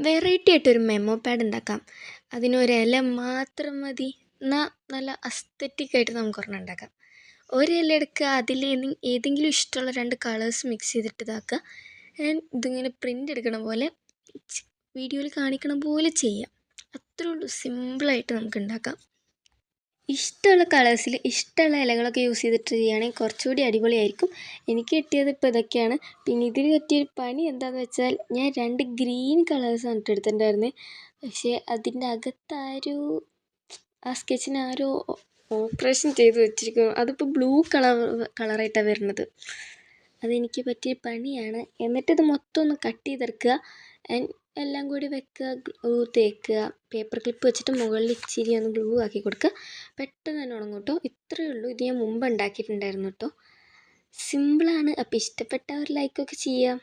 Variety ആയിട്ടൊരു memo pad ഉണ്ടാക്കാം. അതിനൊരു ഇല മാത്രം മതി. എന്നാൽ നല്ല അസ്തറ്റിക്കായിട്ട് നമുക്ക് ഒരെണ്ണം ഉണ്ടാക്കാം. ഒരു ഇല എടുക്കുക, അതിൽ ഏതെങ്കിലും ഇഷ്ടമുള്ള 2 കളേഴ്സ് മിക്സ് ചെയ്തിട്ട് ഇതാക്കുക. ഇതിങ്ങനെ പ്രിൻ്റ് എടുക്കണ പോലെ വീഡിയോയിൽ കാണിക്കണ പോലെ ചെയ്യാം. അത്രേ ഉള്ളൂ, സിമ്പിളായിട്ട് നമുക്ക് ഉണ്ടാക്കാം. ഇഷ്ടമുള്ള കളേഴ്സിൽ ഇഷ്ടമുള്ള ഇലകളൊക്കെ യൂസ് ചെയ്തിട്ട് ചെയ്യുകയാണെങ്കിൽ കുറച്ചുകൂടി അടിപൊളിയായിരിക്കും. എനിക്ക് കിട്ടിയത് ഇപ്പോൾ ഇതൊക്കെയാണ്. പിന്നെ ഇതിൽ പറ്റിയൊരു പണി എന്താണെന്ന് വെച്ചാൽ ഞാൻ 2 ഗ്രീൻ കളേഴ്സാണ് എടുത്തിട്ടുണ്ടായിരുന്നത്. പക്ഷേ അതിൻ്റെ ആ സ്കെച്ചിന് ആരോ ഓപ്പറേഷൻ ചെയ്ത് വെച്ചിരിക്കുന്നു. അതിപ്പോൾ ബ്ലൂ കളറായിട്ടാണ് വരുന്നത്. അതെനിക്ക് പറ്റിയ പണിയാണ്. എന്നിട്ടിത് മൊത്തം ഒന്ന് കട്ട് ചെയ്തെടുക്കുക. എല്ലാം കൂടി വെക്കുക, ഗ്ലൂ തേക്കുക, പേപ്പർ ക്ലിപ്പ് വെച്ചിട്ട് മുകളിൽ ഇച്ചിരി ഒന്ന് ഗ്ലൂ ആക്കി കൊടുക്കുക. പെട്ടെന്ന് തന്നെ ഉണങ്ങും കേട്ടോ. ഇത്രയേ ഉള്ളൂ. ഇത് ഞാൻ മുമ്പ് ഉണ്ടാക്കിയിട്ടുണ്ടായിരുന്നു കേട്ടോ. സിമ്പിളാണ്. അപ്പോൾ ഇഷ്ടപ്പെട്ട ഒരു ലൈക്കൊക്കെ ചെയ്യാം.